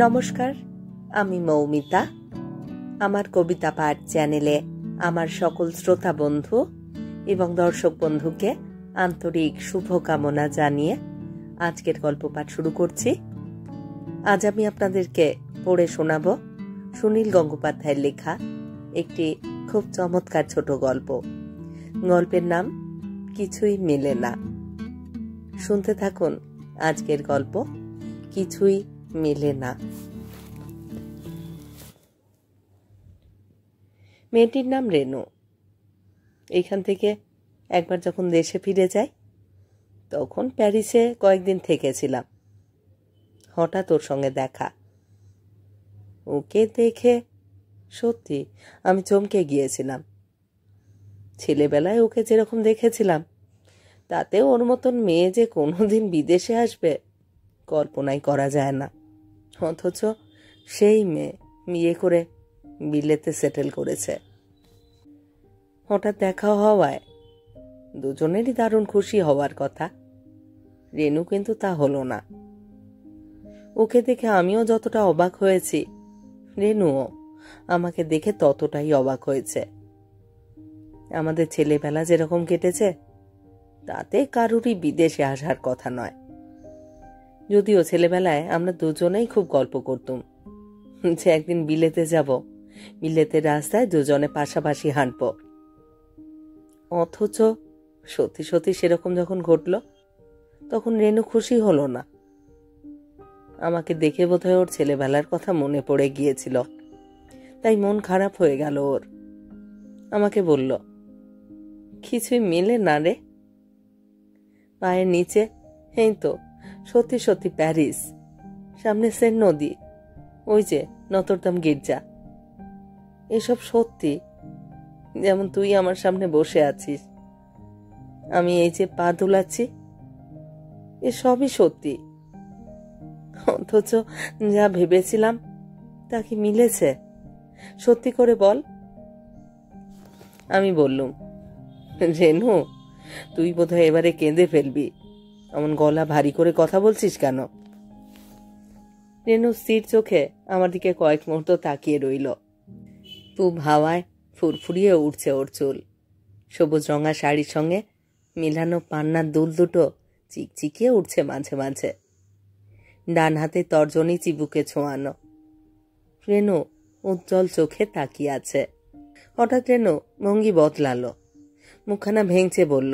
নমস্কার, আমি মৌমিতা। আমার কবিতা পাঠ চ্যানেলে আমার সকল শ্রোতা বন্ধু এবং দর্শক বন্ধুকে আন্তরিক শুভকামনা জানিয়ে আজকের গল্প পাঠ শুরু করছি। আজ আমি আপনাদেরকে পড়ে শোনাব সুনীল গঙ্গোপাধ্যায়ের লেখা একটি খুব চমৎকার ছোট গল্প। গল্পের নাম কিছুই মেলে না। শুনতে থাকুন আজকের গল্প কিছুই মেলে না। মেয়েটির নাম রেনু। এইখান থেকে একবার যখন দেশে ফিরে যাই তখন প্যারিসে কয়েকদিন থেকেছিলাম। হঠাৎ ওর সঙ্গে দেখা। ওকে দেখে সত্যি আমি চমকে গিয়েছিলাম। ছেলেবেলায় ওকে যেরকম দেখেছিলাম তাতে ওর মতন মেয়ে যে কোনোদিন বিদেশে আসবে কল্পনাই করা যায় না। অথচ সেই মেয়ে বিয়ে করে বিলেতে সেটেল করেছে। হঠাৎ দেখা হওয়ায় দুজনেরই দারুণ খুশি হওয়ার কথা। রেনু কিন্তু তা হলো না। ওকে দেখে আমিও যতটা অবাক হয়েছি, রেনুও আমাকে দেখে ততটাই অবাক হয়েছে। আমাদের ছেলেবেলা যেরকম কেটেছে তাতে কারুরই বিদেশে আসার কথা নয়। যদিও ছেলেবেলায় আমরা দুজনেই খুব গল্প করতুম যে একদিন বিলেতে যাব, বিলেতের রাস্তায় দুজনে পাশাপাশি হাঁটব। অথচ সত্যি সত্যি সেরকম যখন ঘটল তখন রেনু খুশি হলো না। আমাকে দেখে বোধহয় ওর ছেলেবেলার কথা মনে পড়ে গিয়েছিল, তাই মন খারাপ হয়ে গেল ওর। আমাকে বলল, কিছুই মেলে না রে। পায়ের নিচে এই তো সত্যি সত্যি প্যারিস, সামনে সেন নদী, ওই যে নতরদাম গির্জা। এসব সত্যি, যেমন তুই আমার সামনে বসে আছিস, আমি এই যে পা দুলাচ্ছি, এসবই সত্যি। অথচ যা ভেবেছিলাম তা কি মিলেছে? সত্যি করে বল। আমি বললুম, রেনু, তুই বোধহয় এবারে কেঁদে ফেলবি, এমন গলা ভারী করে কথা বলছিস কেন? রেনু স্থির চোখে আমার দিকে কয়েক মুহূর্ত তাকিয়ে রইল। পূব হাওয়ায় ফুরফুরিয়ে উঠছে ওর চুল। সবুজ রঙা শাড়ির সঙ্গে মিলানো পান্নার দুল দুটো চিকচিকিয়ে উঠছে মাঝে মাঝে। ডান হাতে তর্জনী চিবুকে ছোঁয়ানো। রেনু উজ্জ্বল চোখে তাকিয়ে আছে। হঠাৎ রেনু ভঙ্গি বদলালো, মুখখানা ভেঙচে বলল,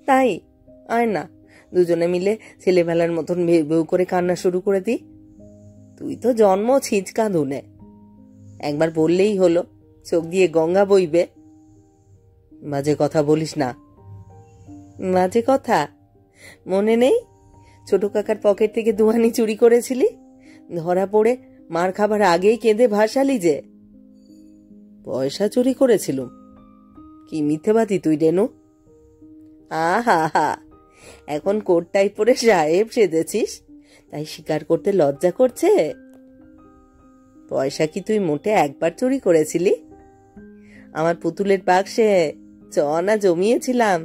তাই আয় না, দুজনে মিলে ছেলেবেলার মতন বেউ করে কান্না শুরু করে দি। তুই তো জন্ম ছিঁচকা ধুনে, একবার বললেই হলো, চোখ দিয়ে গঙ্গা বইবে। বাজে কথা বলিস না। বাজে কথা মনে নেই? ছোট কাকার পকেট থেকে দুহানি চুরি করেছিলি, ধরা পড়ে মার খাবার আগেই কেঁদে ভাসালি যে। পয়সা চুরি করেছিলুম? কি মিথ্যেবাদী তুই রেনু। আহা হা, এখন কোটটাই পরে সাহেব সেজেছিস তাই স্বীকার করতে লজ্জা করছে? পয়সা কি তুই মোটে একবার চুরি করেছিলি? আমার পুতুলের বাক্সে চনা জমিয়েছিলাম,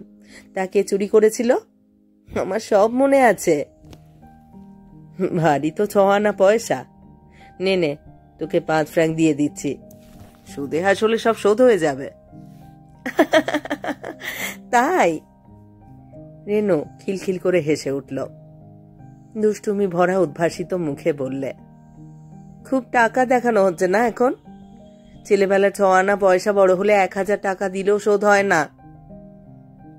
তাকে চুরি করেছিল, আমার সব মনে আছে। ভারী তো 6 আনা পয়সা। নে নে, তোকে 5 ফ্র্যাঙ্ক দিয়ে দিচ্ছি, সুদে আসলে সব শোধ হয়ে যাবে। তাই? রেনু খিলখিল করে হেসে উঠল। দুষ্টুমি ভরা উদ্ভাসিত মুখে বললে, খুব টাকা দেখানো হচ্ছে না এখন? ছেলেবেলা 6 আনা পয়সা বড় হলে 1000 টাকা দিলেও শোধ হয় না।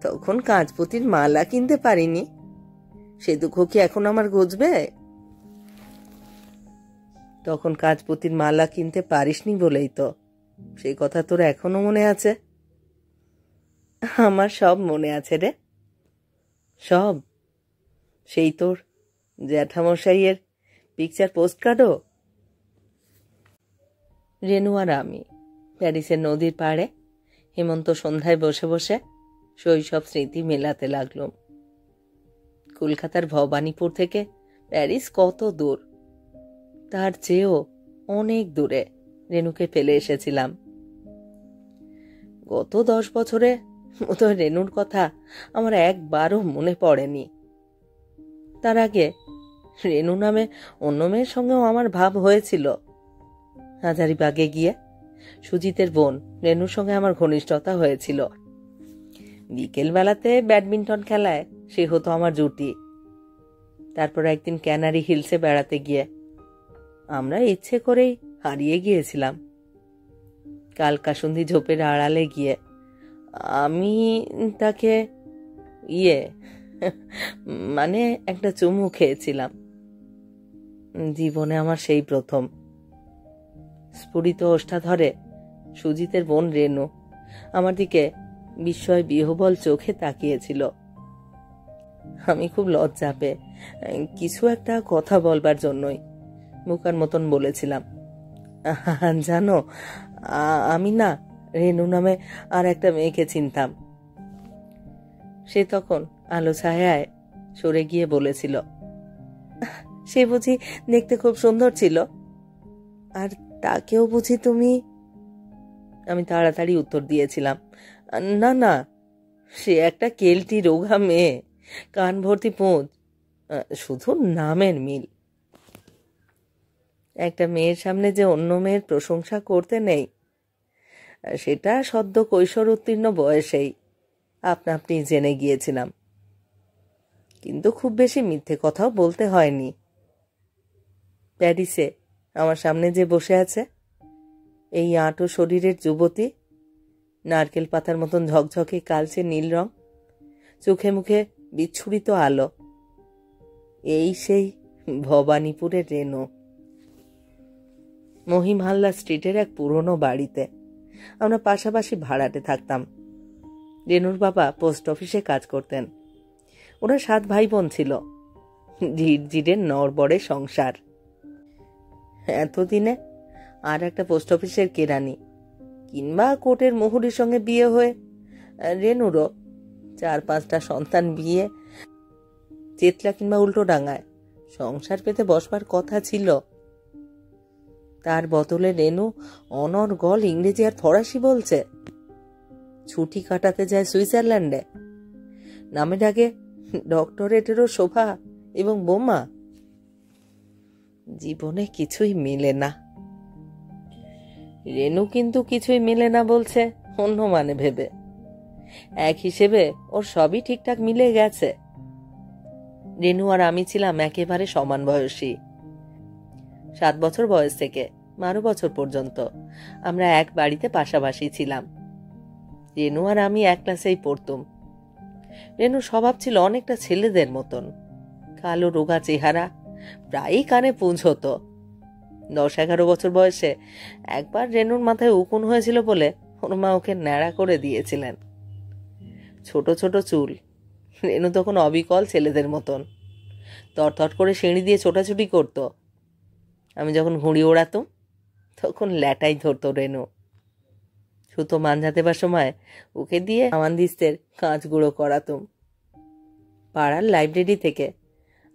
তখন কাঁচপুতির মালা কিনতে পারিনি, সে দুঃখ কি এখন আমার ঘুচবে? তখন কাঁচপুতির মালা কিনতে পারিসনি বলেই তো সেই কথা তোর এখনো মনে আছে। আমার সব মনে আছে রে, সব। সেই তোর জ্যাঠামশাইয়ের পিকচার পোস্টকার্ডও। রেনু আর আমি প্যারিসের নদীর পাড়ে হেমন্ত সন্ধ্যায় বসে বসে শৈশব স্মৃতি মেলাতে লাগলাম। কলকাতার ভবানীপুর থেকে প্যারিস কত দূর, তার চেয়েও অনেক দূরে রেনুকে ফেলে এসেছিলাম। গত 10 বছরে মতো রেনুর কথা আমার একবারও মনে পড়েনি। তার আগে রেনু নামে অন্য মেয়ের সঙ্গেও আমার ভাব হয়েছিল। হাজারিবাগে গিয়ে সুজিতের বোন রেনুর সঙ্গে আমার ঘনিষ্ঠতা হয়েছিল। বিকেলবেলাতে ব্যাডমিন্টন খেলায় সে হতো আমার জুটি। তারপর একদিন ক্যানারি হিলসে বেড়াতে গিয়ে আমরা ইচ্ছে করেই হারিয়ে গিয়েছিলাম। কালকাসুন্দি ঝোপের আড়ালে গিয়ে আমি তাকে মানে একটা চুমু খেয়েছিলাম। জীবনে আমার সেই প্রথম। স্ফুরিত ওষ্ঠা ধরে সুজিতের বোন রেনু আমার দিকে বিস্ময় বিহ্বল চোখে তাকিয়েছিল। আমি খুব লজ্জা পেয়ে কিছু একটা কথা বলবার জন্যই মুখার মতন বলেছিলাম, জানো আমি না রেনু নামে আর একটা মেয়েকে চিনতাম। সে তখন আলো ছায়ায় সরে গিয়ে বলেছিল, সে বুঝি দেখতে খুব সুন্দর ছিল, আর তাকেও বুঝি তুমি? আমি তাড়াতাড়ি উত্তর দিয়েছিলাম, না না, সে একটা কেলটি রোগা মেয়ে, কান ভর্তি পোঁজ, শুধু নামের মিল। একটা মেয়ের সামনে যে অন্য মেয়ের প্রশংসা করতে নেই, সেটা সদ্য কৈশোর উত্তীর্ণ বয়সেই আপনা আপনি জেনে গিয়েছিলাম। কিন্তু খুব বেশি মিথ্যে কথাও বলতে হয়নি। প্যারিসে আমার সামনে যে বসে আছে, এই আঁটো শরীরের যুবতী, নারকেল পাতার মতন ঝকঝকে কালচে নীল রং, চোখে মুখে বিচ্ছুরিত আলো, এই সেই ভবানীপুরের রেনু। মহিমহাল্লা স্ট্রিটের এক পুরনো বাড়িতে আমরা পাশাপাশি ভাড়াটে থাকতাম। রেনুর বাবা পোস্ট অফিসে কাজ করতেন। ওরা 7 ভাই বোন ছিল। ঝিরঝিরে নড়বড়ে সংসার। এতদিনে আর একটা পোস্ট অফিসের কেরানি কিংবা কোর্টের মুহুরির সঙ্গে বিয়ে হয়ে রেনুরও 4-5টা সন্তান বিয়ে চেতলা কিংবা উল্টোডাঙায় সংসার পেতে বসবার কথা ছিল। তার বদলে রেনু অনর্গল ইংরেজি আর ফরাসি বলছে। ছুটি কাটাতে যায় সুইজারল্যান্ডে। নামে ডাকে ডক্টরেটেরও শোভা এবং বোমা। জীবনে কিছুই মিলে না। রেনু কিন্তু কিছুই মিলে না বলছে অন্য মানে ভেবে। এক হিসেবে ওর সবই ঠিকঠাক মিলে গেছে। রেনু আর আমি ছিলাম একেবারে সমান বয়সী। 7 বছর বয়স থেকে 12 বছর পর্যন্ত আমরা এক বাড়িতে পাশাপাশি ছিলাম। রেনু আর আমি এক ক্লাসেই পড়তুম। রেনুর স্বভাব ছিল অনেকটা ছেলেদের মতন। কালো রোগা চেহারা, প্রায়ই কানে পুঁজ হতো। 10-11 বছর বয়সে একবার রেনুর মাথায় উকুন হয়েছিল বলে ওর মা ওকে ন্যাড়া করে দিয়েছিলেন। ছোট ছোট চুল। রেনু তখন অবিকল ছেলেদের মতন তরতর করে সিঁড়ি দিয়ে ছোটাছুটি করত। আমি যখন ঘুড়ি ওড়াতুম তখন ল্যাটাই ধরত রেনু। সুতো মাঞ্জা দেবার সময় ওকে দিয়ে আমানদিস্তের কাঁচ গুঁড়ো করাতুম। পাড়ার লাইব্রেরি থেকে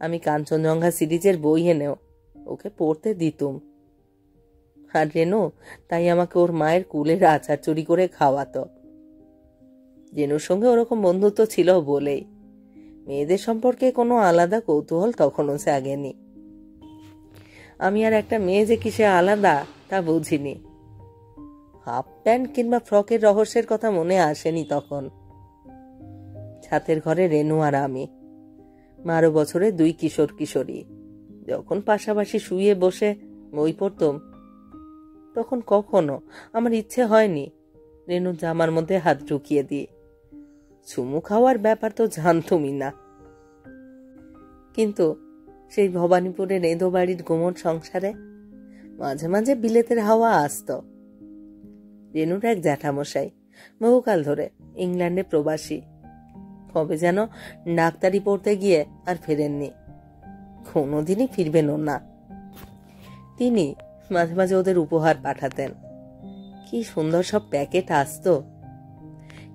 আমি কাঞ্চনজঙ্ঘা সিরিজের বই এনেও ওকে পড়তে দিতুম। আর রেনু তাই আমাকে ওর মায়ের কুলের আচার চুরি করে খাওয়াতো। রেনুর সঙ্গে ওরকম বন্ধুত্ব ছিল বলেই মেয়েদের সম্পর্কে কোনো আলাদা কৌতূহল তখনও জাগেনি। আমি আর একটা মেয়ে যে কিসে আলাদা তা বুঝিনি। হাফ প্যান্ট কিংবা ফ্রকের রহস্যের কথা মনে আসেনি তখন। ছাতের ঘরে রেনু আর আমি, 12 বছরের 2 কিশোর কিশোরী, যখন পাশাপাশি শুয়ে বসে বই পড়তুম, তখন কখনো আমার ইচ্ছে হয়নি রেনুর জামার মধ্যে হাত ঢুকিয়ে দিয়ে চুমু খাওয়ার ব্যাপার তো জানতুমই না। কিন্তু সেই ভবানীপুরের এঁদো বাড়ির গোমট সংসারে মাঝে মাঝে বিলেতের হাওয়া আসত। রেনুর এক জ্যাঠামশাই বহুকাল ধরে ইংল্যান্ডে প্রবাসী, কবে যেন ডাক্তারি পড়তে গিয়ে আর ফেরেননি, কোনোদিনই ফিরবেনও না। তিনি মাঝে মাঝে ওদের উপহার পাঠাতেন। কি সুন্দর সব প্যাকেট আসতো।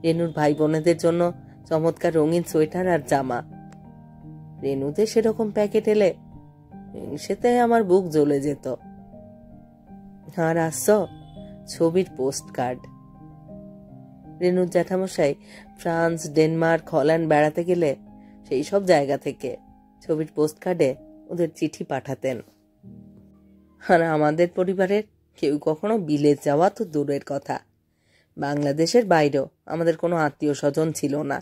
রেনুর ভাই বোনেদের জন্য চমৎকার রঙিন সোয়েটার আর জামা। রেনুতে সেরকম প্যাকেট এলে সেতে আমার বুক জ্বলে যেত। আর আসছ ছবির পোস্ট কার্ড। রেনুর জ্যাঠামশাই ফ্রান্স, ডেনমার্ক, হল্যান্ড বেড়াতে গেলে সেই সব জায়গা থেকে ছবির পোস্ট কার্ডে ওদের চিঠি পাঠাতেন। আর আমাদের পরিবারের কেউ কখনো বিলেত যাওয়া তো দূরের কথা, বাংলাদেশের বাইরেও আমাদের কোনো আত্মীয় স্বজন ছিল না।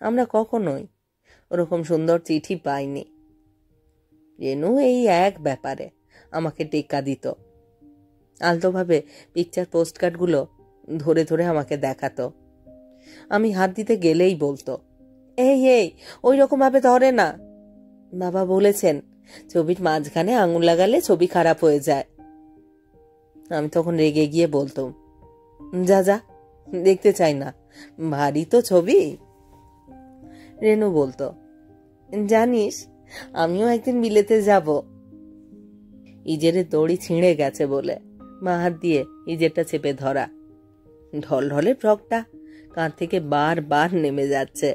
আমরা কখনোই ওরকম সুন্দর চিঠি পাইনি। রেনু এই এক ব্যাপারে আমাকে টেক্কা দিত। আলতোভাবে পিকচার পোস্টকার্ডগুলো ধরে ধরে আমাকে দেখাতো। আমি হাত দিতে গেলেই বলতো, এই এই ওই রকম ভাবে ধরে না, বাবা বলেছেন ছবির মাঝখানে আঙুল লাগালে ছবি খারাপ হয়ে যায়। আমি তখন রেগে গিয়ে বলতাম, যা যা, দেখতে চাই না, ভারী তো ছবি। রেনু বলতো, জানিস আমিও একদিন বিলেতে যাব। ইজেরের দড়ি ছিঁড়ে গেছে বলে মা হাত দিয়ে ইজেরটা চেপে ধরা। ঢলঢলে ফ্রকটা কাঁধ থেকে বারবার নেমে যাচ্ছে।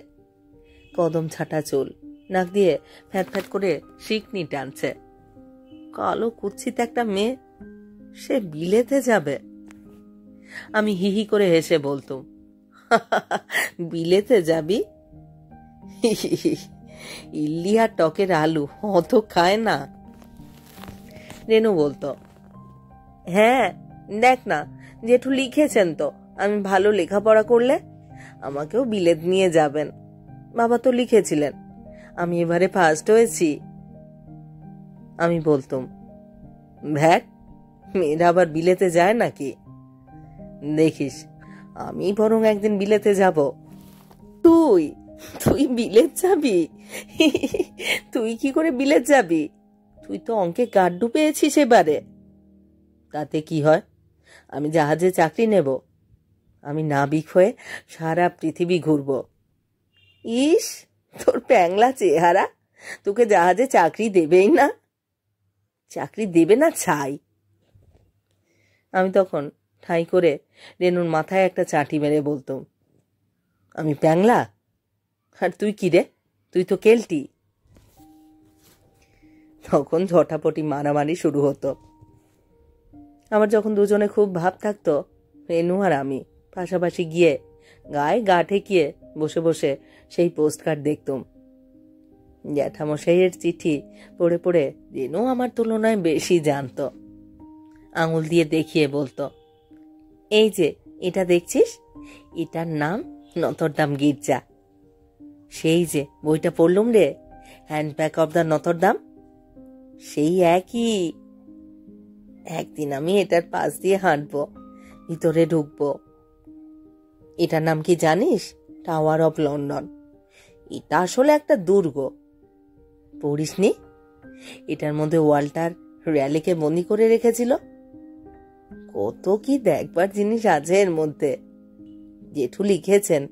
কদম ছাটা চুল, নাক দিয়ে ফ্যাট ফ্যাট করে শিকনি টানছে। কালো কুৎসিত একটা মেয়ে, সে বিলেতে যাবে। আমি হিহি করে হেসে বলতুম, বিলেতে যাবি? ইল্লি আর টকের আলু অত খায় না। রেনু বলতো, হ্যাঁ দেখ না, জেঠু লিখেছেন তো আমি ভালো লেখাপড়া করলে আমাকেও বিলেত নিয়ে যাবেন। বাবা তো লিখেছিলেন, আমি এবারে ফার্স্ট হয়েছি। আমি বলতুম, ভ্যাট, মেয়েরা আবার বিলেতে যায় নাকি? দেখিস আমি বরং একদিন বিলেতে যাব। তুই তুই বিলেত যাবি? তুই কি করে বিলেত যাবি? তুই তো অঙ্কে গাড্ডু পেয়েছিস এবারে। তাতে কি হয়, আমি জাহাজে চাকরি নেব, আমি নাবিক হয়ে সারা পৃথিবী ঘুরব। ইস, তোর প্যাংলা চেহারা, তোকে জাহাজে চাকরি দেবেই না। চাকরি দেবে না ছাই। আমি তখন ঠাই করে রেনুর মাথায় একটা চাটি মেরে বলতাম, আমি প্যাংলা আর তুই কি রে, তুই তো কেলটি। তখন ঝটাপটি মারামারি শুরু হতো। আমার যখন দুজনে খুব ভাব থাকতো, রেনু আর আমি পাশাপাশি গিয়ে গায়ে গা ঠেকিয়ে বসে বসে সেই পোস্টকার্ড দেখতুম। জ্যাঠামশাইয়ের চিঠি পড়ে পড়ে রেনু আমার তুলনায় বেশি জানতো। আঙুল দিয়ে দেখিয়ে বলতো, এই যে এটা দেখছিস, এটার নাম নতরদাম গির্জা। সেই যে বইটা পড়লুম রে, হ্যান্ডব্যাগ অব দ্য নতরদাম, সেই একই। একদিন আমি এটার পাশ দিয়ে হাঁটবো, ভিতরে ঢুকবো। এটার নাম কি জানিস? Tower of London. এটা আসলে একটা দুর্গ, পড়িসনি? এটার মধ্যে ওয়াল্টার র্যালিকে বন্দি করে রেখেছিল। কত কি দেখবার জিনিস আছে এর মধ্যে। জেঠু লিখেছেন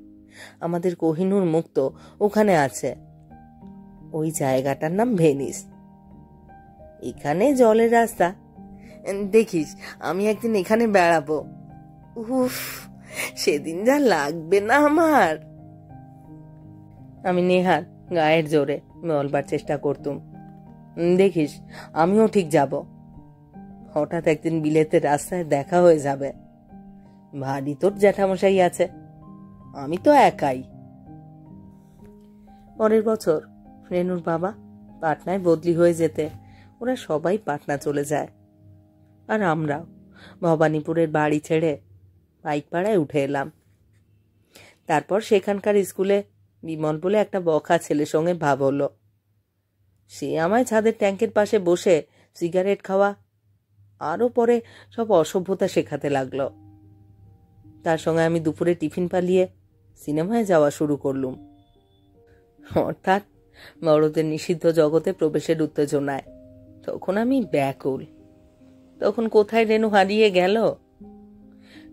আমাদের কোহিনূর মুক্ত ওখানে আছে। ওই জায়গাটার নাম ভেনিস। এখানে জলের রাস্তা। দেখিস আমি একদিন এখানে বেড়াবো। উফ, সেদিন যা লাগবে না আমার। আমি নেহাত গায়ের জোরে বলবার চেষ্টা করতুম, দেখিস আমিও ঠিক যাব। হঠাৎ একদিন বিলেতের রাস্তায় দেখা হয়ে যাবে। ভারী তোর জ্যাঠামশাই আছে, আমি তো একাই। পরের বছর রেনুর বাবা পাটনায় বদলি হয়ে যেতে ওরা সবাই পাটনা চলে যায়। আর আমরাও ভবানীপুরের বাড়ি ছেড়ে পাইকপাড়ায় উঠে এলাম। তারপর সেখানকার স্কুলে বিমল বলে একটা বখা ছেলের সঙ্গে ভাব হলো। সে আমায় ছাদের ট্যাঙ্কের পাশে বসে সিগারেট খাওয়া আরও পরে সব অসভ্যতা শেখাতে লাগলো। তার সঙ্গে আমি দুপুরে টিফিন পালিয়ে সিনেমায় যাওয়া শুরু করলুম। অর্থাৎ বড়দের নিষিদ্ধ জগতে প্রবেশের উত্তেজনায় তখন আমি ব্যাকুল। তখন কোথায় রেনু হারিয়ে গেল?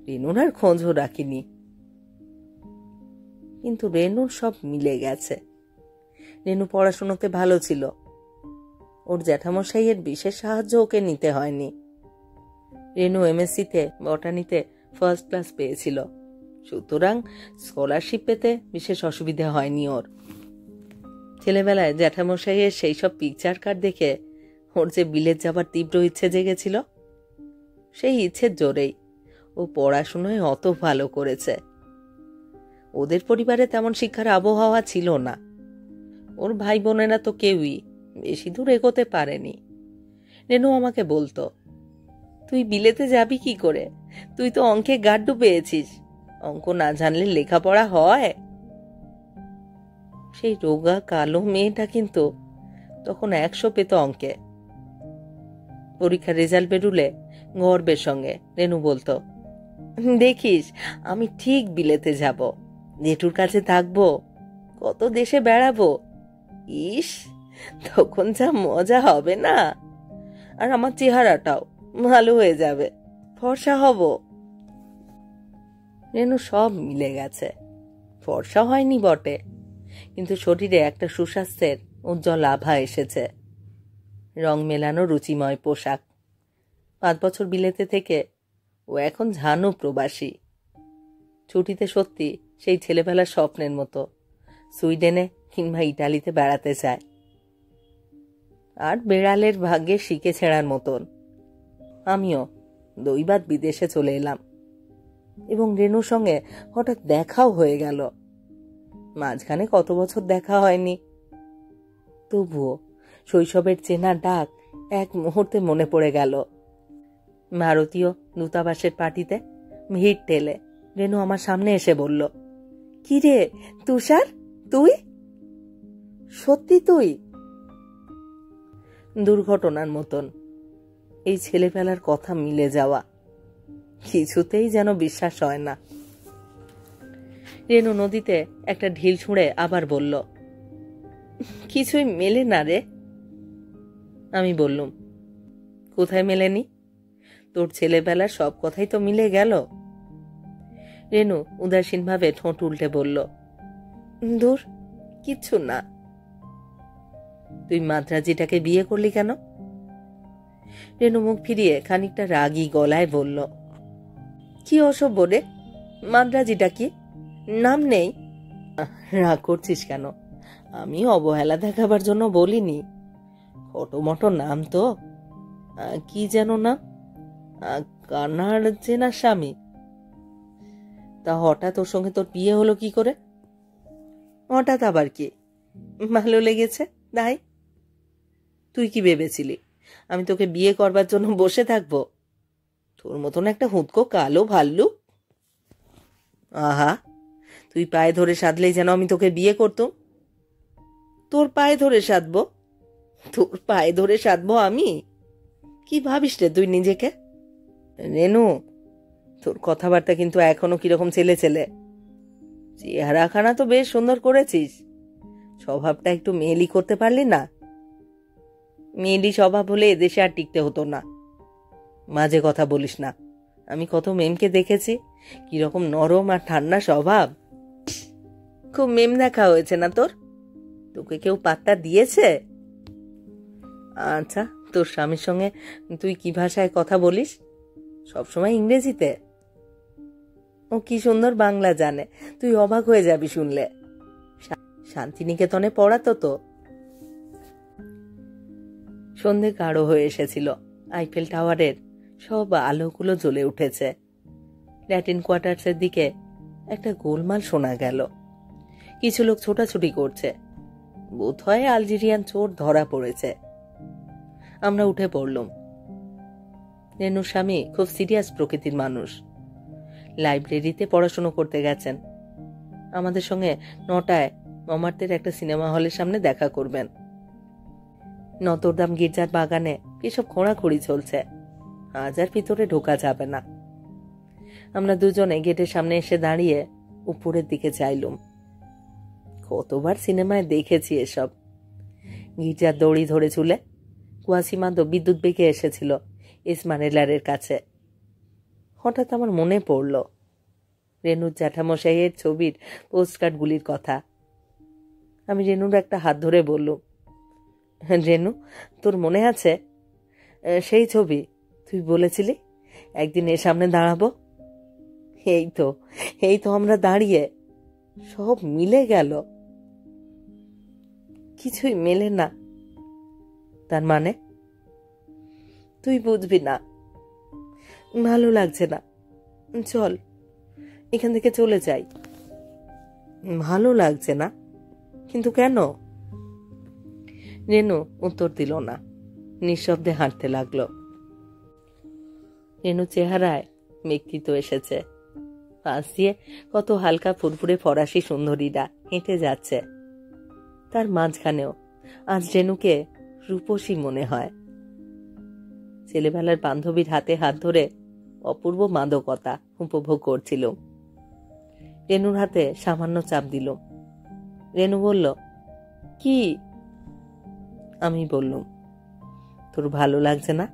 রেনুর আর খোঁজও রাখিনি। কিন্তু রেনুর সব মিলে গেছে। রেনু পড়াশোনাতে ভালো ছিল, ওর জ্যাঠামশাইয়ের বিশেষ সাহায্য ওকে নিতে হয়নি। রেনু এমএসসিতে বটানিতে ফার্স্ট ক্লাস পেয়েছিল, সুতরাং স্কলারশিপ পেতে বিশেষ অসুবিধা হয়নি ওর। ছেলেবেলায় জ্যাঠামশাইয়ের সেই সব পিকচার কার্ড দেখে ওর যে বিলেত যাবার তীব্র ইচ্ছে জেগেছিল, সেই ইচ্ছের জোরেই ও পড়াশুনোয় অত ভালো করেছে। ওদের পরিবারে তেমন শিক্ষার আবহাওয়া ছিল না। ওর ভাই বোনেরা তো কেউই বেশি দূর এগোতে পারেনি। রেনু আমাকে বলতো, তুই বিলেতে যাবি কি করে? তুই তো অঙ্কে গাড্ডু পেয়েছিস, অঙ্ক না জানলে লেখাপড়া হয়? সেই রোগা কালো মেয়েটা কিন্তু তখন 100 পেত অঙ্কে। পরীক্ষার রেজাল্ট বেরুলে গর্বের সঙ্গে রেনু বলতো, দেখিস আমি ঠিক বিলেতে যাব, জেঠুর কাছে থাকবো, কত দেশে বেড়াবো। ইস, তখন যা মজা হবে না! আর আমার চেহারাটাও ভালো হয়ে যাবে, ফর্সা হব। রেনু সব মিলে গেছে। ফর্সা হয়নি বটে, কিন্তু শরীরে একটা সুস্বাস্থ্যের উজ্জ্বল আভা এসেছে। রং মেলানো রুচিময় পোশাক। 5 বছর বিলেতে থেকে ও এখন ঝানু প্রবাসী। ছুটিতে সত্যি সেই ছেলেবেলার স্বপ্নের মতো সুইডেনে কিংবা ইটালিতে বেড়াতে যায়। আর বেড়ালের ভাগ্যে শিকে ছেঁড়ার মতন আমিও দৈবাত বিদেশে চলে এলাম, এবং রেনুর সঙ্গে হঠাৎ দেখাও হয়ে গেল। মাঝখানে কত বছর দেখা হয়নি, তবুও শৈশবের চেনা ডাক এক মুহূর্তে মনে পড়ে গেল। ভারতীয় দূতাবাসের পার্টিতে ভিড় ঠেলে রেনু আমার সামনে এসে বলল, কি রে তুষার, তুই? সত্যি তুই? দুর্ঘটনার মতন এই ছেলেবেলার কথা মিলে যাওয়া কিছুতেই যেন বিশ্বাস হয় না। রেনু নদীতে একটা ঢিল ছুঁড়ে আবার বলল, কিছুই মেলে না রে। আমি বললুম, কোথায় মেলেনি? তোর ছেলেবেলার সব কথাই তো মিলে গেল। রেনু উদাসীনভাবে ঠোঁট উল্টে বলল, দূর, কিচ্ছু না। তুই মাদ্রাজিটাকে বিয়ে করলি কেন? রেনু মুখ ফিরিয়ে খানিকটা রাগী গলায় বলল, কি অসভ্য রে, মাদ্রাজিটা কি নাম নেই? রাগ করছিস কেন? আমি অবহেলা দেখাবার জন্য বলিনি। খটোমটো নাম তো, কি যেন নাম, কানার চেনার স্বামী। তা হঠাৎ ওর সঙ্গে তোর বিয়ে হলো কি করে? হঠাৎ আবার কি, ভালো লেগেছে তাই। তুই কি ভেবেছিলি আমি তোকে বিয়ে করবার জন্য বসে থাকবো? তোর মতন একটা হুঁতকো কালো ভাল্লুক। আহা, তুই পায়ে ধরে সাধলেই যেন আমি তোকে বিয়ে করতুম। তোর পায়ে ধরে সাধবো? তোর পায়ে ধরে সাধবো আমি? কি ভাবিস রে তুই নিজেকে? রেনু, তোর কথাবার্তা কিন্তু এখনো কিরকম ছেলে ছেলে। চেহারাখানা তো বেশ সুন্দর করেছিস, স্বভাবটা একটু মেয়েলি করতে পারলি না? মেয়েলি স্বভাব হলে এদেশে আর টিকতে হতো না। মাঝে কথা বলিস না। আমি কত মেমকে দেখেছি, কিরকম নরম আর ঠান্ডা স্বভাব। খুব মেম দেখা হয়েছে না তোর? তোকে কেউ পাত্তা দিয়েছে? আচ্ছা, তোর স্বামীর সঙ্গে তুই কি ভাষায় কথা বলিস? সবসময় ইংরেজিতে? ও কি সুন্দর বাংলা জানে, তুই অবাক হয়ে যাবি শুনলে। শান্তিনিকেতনে পড়াতো তো। সন্ধে গাঢ় হয়ে এসেছিল। আইফেল টাওয়ারের সব আলোগুলো জ্বলে উঠেছে। ল্যাটিন কোয়ার্টার্সের দিকে একটা গোলমাল শোনা গেল। কিছু লোক ছোটাছুটি করছে। বোধহয় আলজেরিয়ান চোর ধরা পড়েছে। আমরা উঠে পড়লুম। রেনুর স্বামী খুব সিরিয়াস প্রকৃতির মানুষ। লাইব্রেরিতে পড়াশুনো করতে গেছেন। আমাদের সঙ্গে 9টায় মমার্তের একটা সিনেমা হলের সামনে দেখা করবেন। নতরদাম গির্জার বাগানে এসব খোঁড়াখুড়ি চলছে, আজ আর ভিতরে ঢোকা যাবে না। আমরা দুজনে গেটের সামনে এসে দাঁড়িয়ে উপরের দিকে চাইলুম। কতবার সিনেমায় দেখেছি এসব। গির্জার দড়ি ধরে চুলে কুয়াসিমাদো বিদ্যুৎ বেগে এসেছিল ইসমানেলারের কাছে। হঠাৎ আমার মনে পড়ল রেনুর জ্যাঠামশাইয়ের ছবির পোস্টকার্ডগুলির কথা। আমি রেনুর একটা হাত ধরে বললুম, রেনু, তোর মনে আছে সেই ছবি? তুই বলেছিলি একদিন এর সামনে দাঁড়াবো। এই তো আমরা দাঁড়িয়ে। সব মিলে গেল। কিছুই মেলে না। তার মানে? তুই বুঝবি না। ভালো লাগছে না, চল এখান থেকে চলে যাই। ভালো লাগছে না? কিন্তু কেন? রেনু উত্তর দিল না, নিঃশব্দে হাঁটতে লাগলো। রেনু চেহারায় ব্যক্তিত্ব এসেছে। পাশ দিয়ে কত হালকা ফুরফুরে ফরাসি সুন্দরীরা হেঁটে যাচ্ছে, তার মাঝখানেও আজ রেনুকে রূপসী মনে হয়। ছেলেবেলার বান্ধবীর হাতে হাত ধরে অপূর্ব মাদকতা উপভোগ করছিল। রেনুর হাতে সামান্য চাপ দিল। রেনু বলল, কি? আমি বললুম, তোর ভালো লাগছে না?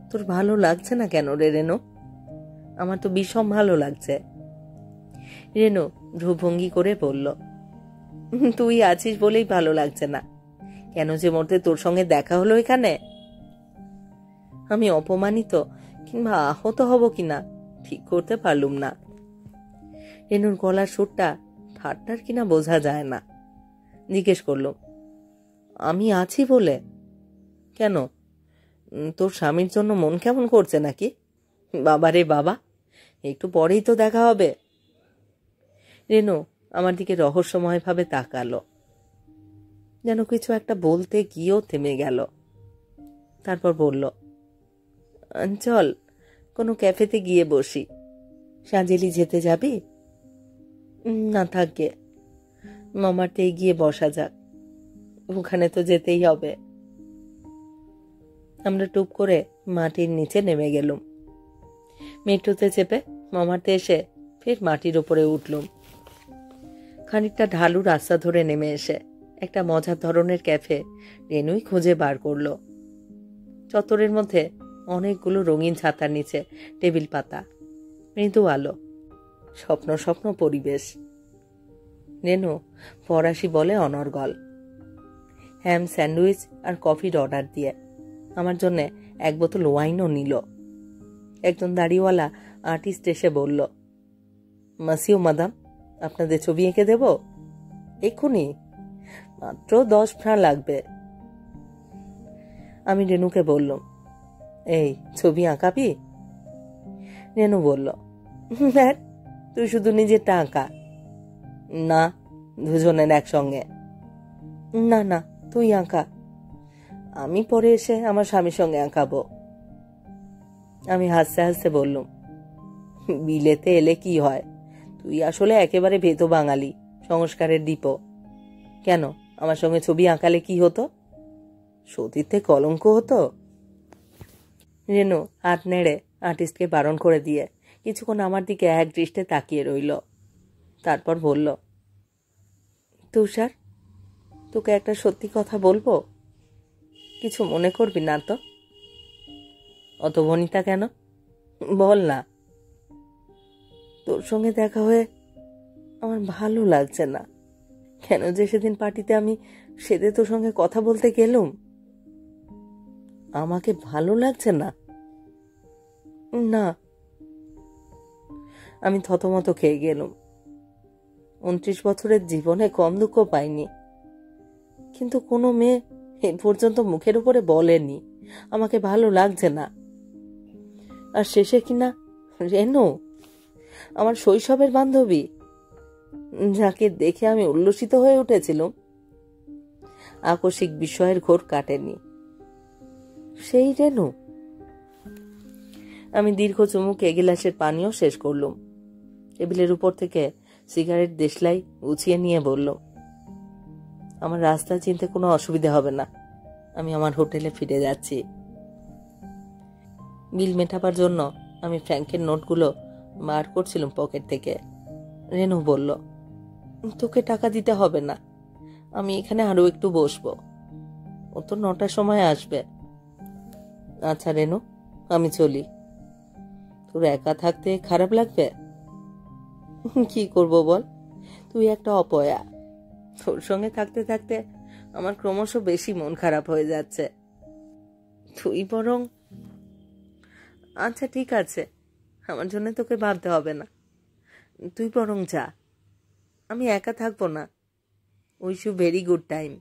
তোর ভালো লাগছে না কেন রে রেনু? আমার তো বিষম ভালো লাগছে। রেনু ভ্রুভঙ্গি করে বলল, তুই আছিস বলেই ভালো লাগছে না। কেন যে মরতে তোর সঙ্গে দেখা হলো এখানে? আমি অপমানিত কিংবা আহত হব কিনা ঠিক করতে পারলুম না। রেনুর গলার সুরটা ঠাট্টার কিনা বোঝা যায় না। জিজ্ঞেস করলুম, আমি আছি বলে? কেন, তোর স্বামীর জন্য মন কেমন করছে নাকি? বাবা রে বাবা, একটু পরেই তো দেখা হবে। রেনু আমার দিকে রহস্যময়ভাবে তাকালো, যেন কিছু একটা বলতে গিয়েও থেমে গেল। তারপর বলল, চল কোনো ক্যাফেতে গিয়ে বসি। সাজেলি যেতে যাবি? না থাকবে, মামারতেই গিয়ে বসা যাক, ওখানে তো যেতেই হবে। আমরা টুপ করে মাটির নিচে নেমে গেলুম। মেট্রোতে চেপে মামারতে এসে ফের মাটির ওপরে উঠলুম। খানিকটা ঢালু রাস্তা ধরে নেমে এসে একটা মজার ধরনের ক্যাফে রেনুই খুঁজে বার করলো। চত্বরের মধ্যে অনেকগুলো রঙিন ছাতার নিচে টেবিল পাতা, মৃদু আলো, স্বপ্ন স্বপ্ন পরিবেশ। রেনু ফরাসি বলে অনর্গল। হ্যাম স্যান্ডউইচ আর কফির অর্ডার দিয়ে আমার জন্য এক বোতল ওয়াইনও নিল। একজন দাড়িওয়ালা আর্টিস্ট এসে বলল, মাসিও মাদাম, আপনাদের ছবি এঁকে দেব? এক্ষুনি, মাত্র 10 ফ্রাঁ লাগবে। আমি রেনুকে বললাম, এই ছবি আঁকাবি? রেনু বলল, হ্যাঁ, তুই শুধু নিজেরটা আঁকা। না, দুজনের একসঙ্গে। না না, তুই আঁকা, আমি পরে এসে আমার স্বামীর সঙ্গে আঁকাবো। আমি হাসতে হাসতে বললুম, বিলেতে এলে কি হয়, তুই আসলে একেবারে ভেতো বাঙালি, সংস্কারের দ্বীপ। কেন, আমার সঙ্গে ছবি আঁকালে কি হতো? সতীত্বে কলঙ্ক হতো। রেনু হাত নেড়ে আর্টিস্টকে বারণ করে দিয়ে কিছুক্ষণ আমার দিকে এক দৃষ্টে তাকিয়ে রইল। তারপর বলল, তুষার, তোকে একটা সত্যি কথা বলবো, কিছু মনে করবি না তো? অত বনিতা কেন, বল না। তোর সঙ্গে দেখা হয়ে আমার ভালো লাগছে না। কেন যে সেদিন পার্টিতে আমি সেদে তোর সঙ্গে কথা বলতে গেলুম, আমাকে ভালো লাগছে না। না। আমি থতমত খেয়ে গেলুম। 29 বছরের জীবনে কম দুঃখ পাইনি, কিন্তু কোনো মেয়ে এ পর্যন্ত মুখের উপরে বলেনি আমাকে ভালো লাগছে না। আর শেষে কিনা রেনু, আমার শৈশবের বান্ধবী, যাকে দেখে আমি উল্লসিত হয়ে উঠেছিলাম, আকস্মিক বিস্ময়ের ঘোর কাটেনি, সেই রেনু। আমি দীর্ঘ চুমুকে গিলাসের পানিও শেষ করলুম। টেবিলের উপর থেকে সিগারেট দেশলাই গুছিয়ে নিয়ে বলল, আমার রাস্তা চিনতে কোনো অসুবিধা হবে না, আমি আমার হোটেলে ফিরে যাচ্ছি। বিল মেটাবার জন্য আমি ফ্র্যাঙ্কের নোটগুলো বার করছিলাম পকেট থেকে। রেনু বলল, তোকে টাকা দিতে হবে না, আমি এখানে আরো একটু বসবো, ও তো 9টার সময় আসবে। আচ্ছা রেনু, আমি চলি। তোর একা থাকতে খারাপ লাগবে? কি করব বল, তুই একটা অপয়া। তোর সঙ্গে থাকতে থাকতে আমার ক্রমশ বেশি মন খারাপ হয়ে যাচ্ছে। তুই বরং, আচ্ছা ঠিক আছে, আমার জন্য তোকে ভাবতে হবে না, তুই বরং যা, আমি একা থাকবো না। Wish you very good time.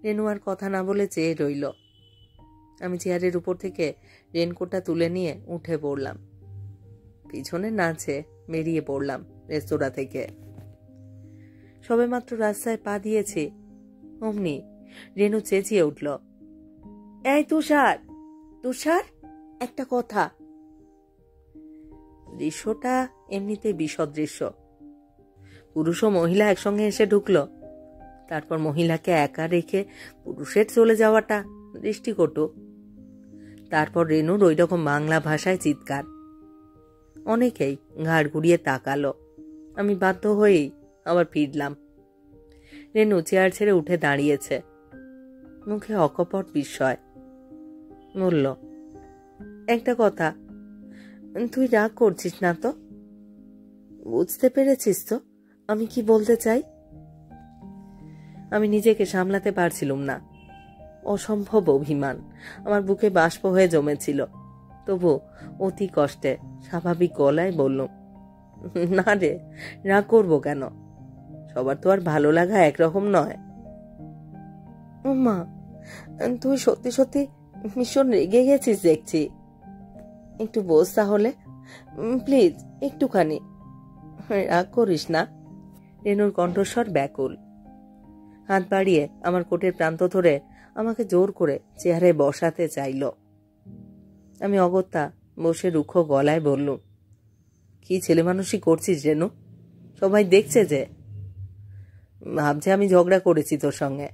Renu আর কথা না বলে চেয়ে রইল। আমি চেয়ারের উপর থেকে রেনকোটটা তুলে নিয়ে উঠে পড়লাম। পিছনে নাচে বেরিয়ে পড়লাম রেস্তোরাঁ থেকে। সবেমাত্র রাস্তায় পা দিয়েছি, অমনি রেনু চেঁচিয়ে উঠল, এই তুষার, তুষার, একটা কথা। দৃশ্যটা এমনিতে বিসদৃশ্য। পুরুষ ও মহিলা একসঙ্গে এসে ঢুকল। তারপর মহিলাকে একা রেখে পুরুষের চলে যাওয়াটা দৃষ্টিকটু। তারপর রেনুর ওই রকম বাংলা ভাষায় চিৎকার। অনেকেই ঘাড় ঘুরিয়ে তাকালো। আমি বাধ্য হয়েই আবার ফিরলাম। রেনু চেয়ার ছেড়ে উঠে দাঁড়িয়েছে, মুখে অকপট বিস্ময়। বলল, একটা কথা, তুই রাগ করছিস না তো? বুঝতে পেরেছিস তো আমি কি বলতে চাই? আমি নিজেকে সামলাতে পারছিলুম না। অসম্ভব অভিমান আমার বুকে বাষ্প হয়ে জমেছিল। তবু অতি কষ্টে স্বাভাবিক গলায় বললুম, না রে, রাগ করবো কেন? সবার তো আর ভালো লাগা একরকম নয়। ও মা, তুই সত্যি সত্যি ভীষণ রেগে গেছিস দেখছি। একটু বস তাহলে, প্লিজ, একটুখানি। রাগ করিস না। রেনুর কণ্ঠস্বর ব্যাকুল। হাত বাড়িয়ে আমার কোটের প্রান্ত ধরে আমাকে জোর করে চেয়ারে বসাতে চাইল। আমি অগত্যা বসে রুক্ষ গলায় বললুম, কি ছেলে মানুষই করছিস রেনু? সবাই দেখছে যে। ভাবছে আমি ঝগড়া করেছি তোর সঙ্গে।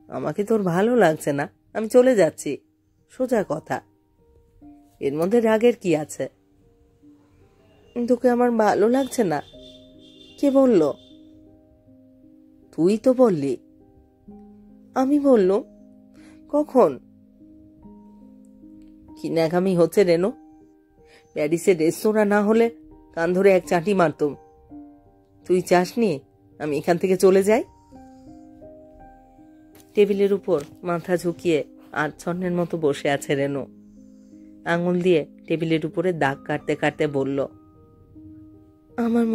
আমাকে তোর ভালো লাগছে না, আমি চলে যাচ্ছি, সোজা কথা। এর মধ্যে রাগের কি আছে? তোকে আমার ভালো লাগছে না? কে বলল? তুই তো বললি। আমি বললুম? কখন? কি ন্যাকামি হচ্ছে রেনু? প্যারিসের রেস্তোরাঁ না হলে কান ধরে এক চাঁটি মারতুম। তুই চাসনি আমি এখান থেকে চলে যাই? টেবিলের উপর মাথা ঝুঁকিয়ে আচ্ছন্নের মতো বসে আছে রেনু। আঙুল দিয়ে টেবিলের উপরে দাগ কাটতে কাটতে বলল, আমার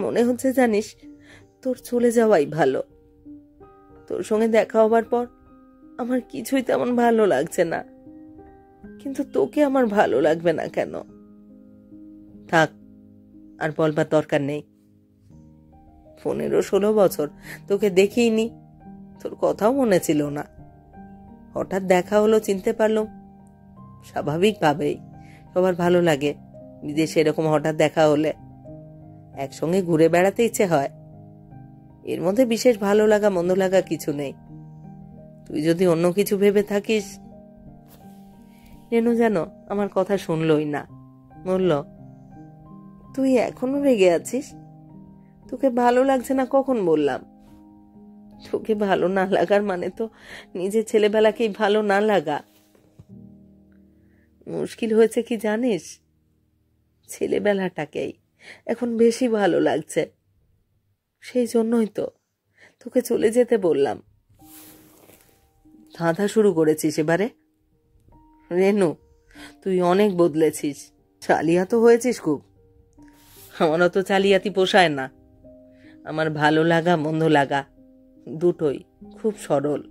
মনে হচ্ছে জানিস, তোর চলে যাওয়াই ভালো। তোর সঙ্গে দেখা হবার পর আমার কিছুই তেমন ভালো লাগছে না, কিন্তু তোকে আমার ভালো লাগবে না কেন? থাক, আর বলবার দরকার নেই। 15-16 বছর তোকে দেখিনি, তোর কথাও মনে ছিল না। হঠাৎ দেখা হলো, চিনতে পারলাম। স্বাভাবিকভাবেই সবার ভালো লাগে বিদেশে এরকম হঠাৎ দেখা হলে। একসঙ্গে ঘুরে বেড়াতে ইচ্ছে হয়। এর মধ্যে বিশেষ ভালো লাগা মন্দ লাগা কিছু নেই। তুই যদি অন্য কিছু ভেবে থাকিস। রেনু যেন আমার কথা শুনলই না। বলল, তুই এখনো রেগে আছিস? তোকে ভালো লাগছে না কখন বললাম? তোকে ভালো না লাগার মানে তো নিজের ছেলেবেলাকেই ভালো না লাগা। মুশকিল হয়েছে কি জানিস? ছেলেবেলাটাকেই এখন বেশি ভালো লাগছে। সেই জন্যই তো তোকে চলে যেতে বললাম। ধাঁধা শুরু করেছিস এবারে? রেনু, তুই অনেক বদলেছিস, চালিয়া তো হয়েছিস খুব। আমারও তো চালিয়াতি পোষায় না। আমার ভালো লাগা মন্দ লাগা দুটোই খুব সরল।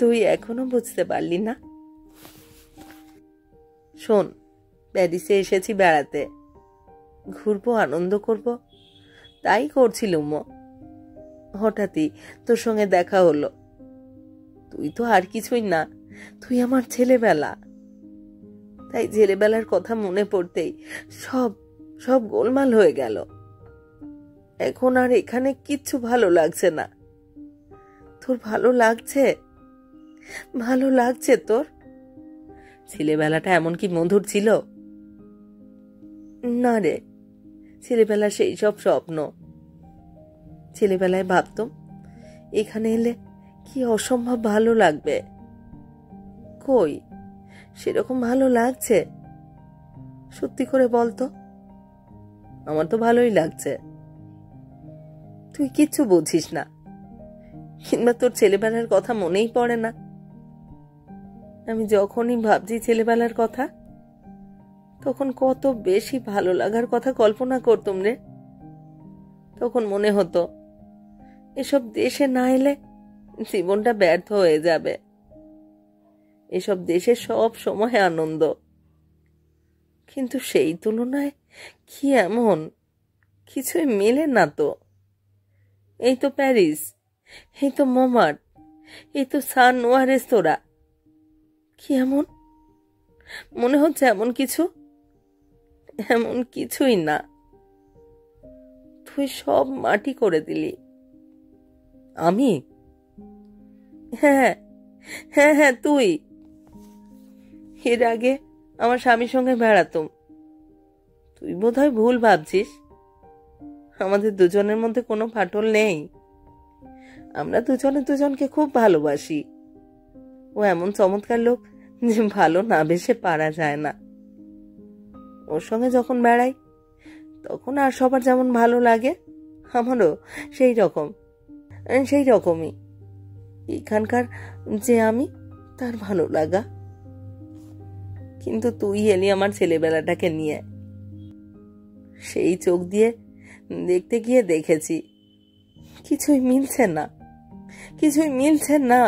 তুই এখনো বুঝতে পারলি না? শোন, প্যারিসে এসেছি বেড়াতে, ঘুরবো, আনন্দ করব, তাই করছিলুম। হঠাৎই তোর সঙ্গে দেখা হলো। তুই তো আর কিছুই না, তুই আমার ছেলেবেলা। তাই ছেলেবেলার কথা মনে পড়তেই সব সব গোলমাল হয়ে গেল। এখন আর এখানে কিচ্ছু ভালো লাগছে না। তোর ভালো লাগছে? ভালো লাগছে তোর? ছেলেবেলাটা এমন কি মধুর ছিল? না রে, ছেলেবেলা সেই সব স্বপ্ন। ছেলেবেলায় ভাবতাম এখানে এলে কি অসম্ভব ভালো লাগবে। কই, সেরকম ভালো লাগছে? সত্যি করে বলতো। আমার তো ভালোই লাগছে। তুই কিচ্ছু বুঝিস না, কিংবা তোর ছেলেবেলার কথা মনেই পড়ে না। আমি যখনই ভাবছি ছেলেবেলার কথা, তখন কত বেশি ভালো লাগার কথা কল্পনা করতুম রে। তখন মনে হতো এসব দেশে না এলে জীবনটা ব্যর্থ হয়ে যাবে। এসব দেশে সব সময় আনন্দ, কিন্তু সেই তুলনায় কি এমন কিছুই মেলে না তো। এই তো প্যারিস, এই তো মোমার্ট, এই তো সান নোয়া রেস্তোরাঁ। কি এমন? মনে হচ্ছে এমন কিছু। এমন কিছুই না, তুই সব মাটি করে দিলি। আমি? হ্যাঁ হ্যাঁ হ্যাঁ, তুই। এর আগে আমার স্বামীর সঙ্গে বেড়াতাম। তুই বোধহয় ভুল ভাবছিস, আমাদের দুজনের মধ্যে কোনো ফাটল নেই। আমরা দুজনে দুজনকে খুব ভালোবাসি। ও এমন চমৎকার লোক যে ভালো না বেসে পারা যায় না। ওর সঙ্গে যখন বেড়াই তখন আর সবার যেমন ভালো লাগে, আমারও সেই রকমই। এখানকার যে আমি, তার ভালো লাগা। কিন্তু তুই এলি আমার ছেলেবেলাটাকে নিয়ে। সেই চোখ দিয়ে দেখতে গিয়ে দেখেছি কিছুই মিলছে না।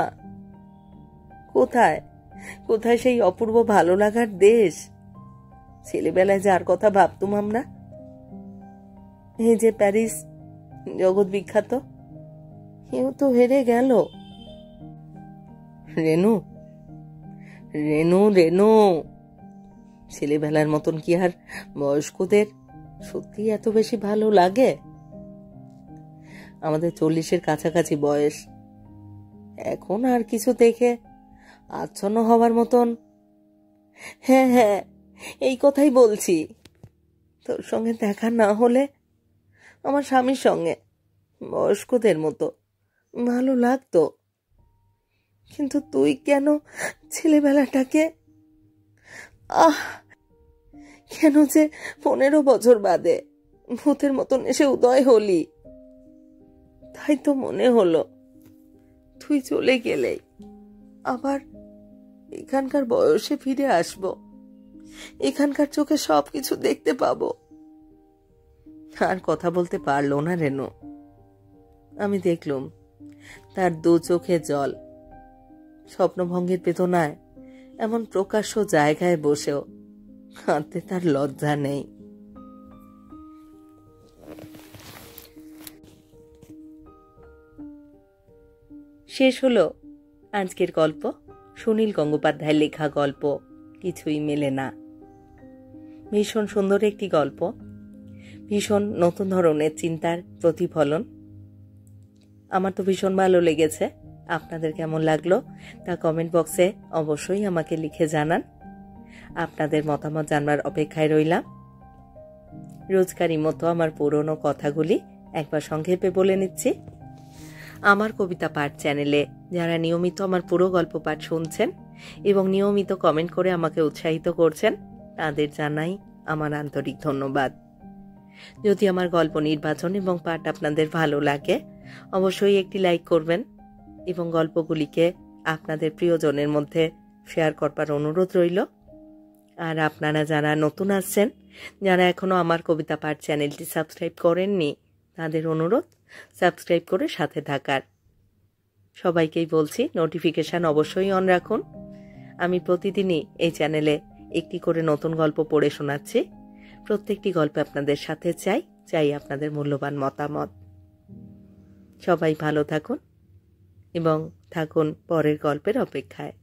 কোথায় সেই অপূর্ব ভালো লাগার দেশ? ছেলেবেলায় যার কথা ভাবতুম আমরা, এই যে প্যারিস জগৎ বিখ্যাত, এও তো হেরে গেল। রেনু, ছেলেবেলার মতন কি আর বয়স্কদের সত্যি এত বেশি ভালো লাগে? আমাদের 40-এর কাছাকাছি বয়স, এখন আর কিছু দেখে আচ্ছন্ন হওয়ার মতন। হ্যাঁ, এই কথাই বলছি। তোর সঙ্গে দেখা না হলে আমার স্বামীর সঙ্গে বয়স্কদের মতো ভালো লাগতো। কিন্তু তুই কেন ছেলেবেলাটাকে, কেন যে 15 বছর বাদে ভূতের মতন এসে উদয় হলি? তাই তো মনে হলো তুই চলে গেলেই আবার এখানকার বয়সে ফিরে আসব, এখানকার চোখে সবকিছু দেখতে পাবো। আর কথা বলতে পারলো না রেনু। আমি দেখলুম তার 2 চোখে জল। স্বপ্নভঙ্গের বেদনায় এমন প্রকাশ্য জায়গায় বসেও কাঁদতে তার লজ্জা নেই। শেষ হলো আজকের গল্প। সুনীল গঙ্গোপাধ্যায়ের লেখা গল্প কিছুই মেলে না। ভীষণ সুন্দর একটি গল্প, ভীষণ নতুন ধরনের চিন্তার প্রতিফলন। আমার তো ভীষণ ভালো লেগেছে। আপনাদের কেমন লাগলো তা কমেন্ট বক্সে অবশ্যই আমাকে লিখে জানান। আপনাদের মতামত জানবার অপেক্ষায় রইলাম। রোজকারই মতো আমার পুরনো কথাগুলি একবার সংক্ষেপে বলে নিচ্ছি। আমার কবিতা পাঠ চ্যানেলে যারা নিয়মিত আমার পুরো গল্প পাঠ শুনছেন এবং নিয়মিত কমেন্ট করে আমাকে উৎসাহিত করছেন, তাদের জানাই আমার আন্তরিক ধন্যবাদ। যদি আমার গল্প নির্বাচন এবং পাঠ আপনাদের ভালো লাগে, অবশ্যই একটি লাইক করবেন এবং গল্পগুলিকে আপনাদের প্রিয়জনের মধ্যে শেয়ার করবার অনুরোধ রইল। আর আপনারা যারা নতুন আসছেন, যারা এখনো আমার কবিতা পাঠ চ্যানেলটি সাবস্ক্রাইব করেননি, তাদের অনুরোধ সাবস্ক্রাইব করে সাথে থাকার। সবাইকেই বলছি নোটিফিকেশন অবশ্যই অন রাখুন। আমি প্রতিদিনই এই চ্যানেলে একটি করে নতুন গল্প পড়ে শোনাচ্ছি। প্রত্যেকটি গল্প আপনাদের সাথে চাই আপনাদের মূল্যবান মতামত। সবাই ভালো থাকুন এবং থাকুন পরের গল্পের অপেক্ষায়।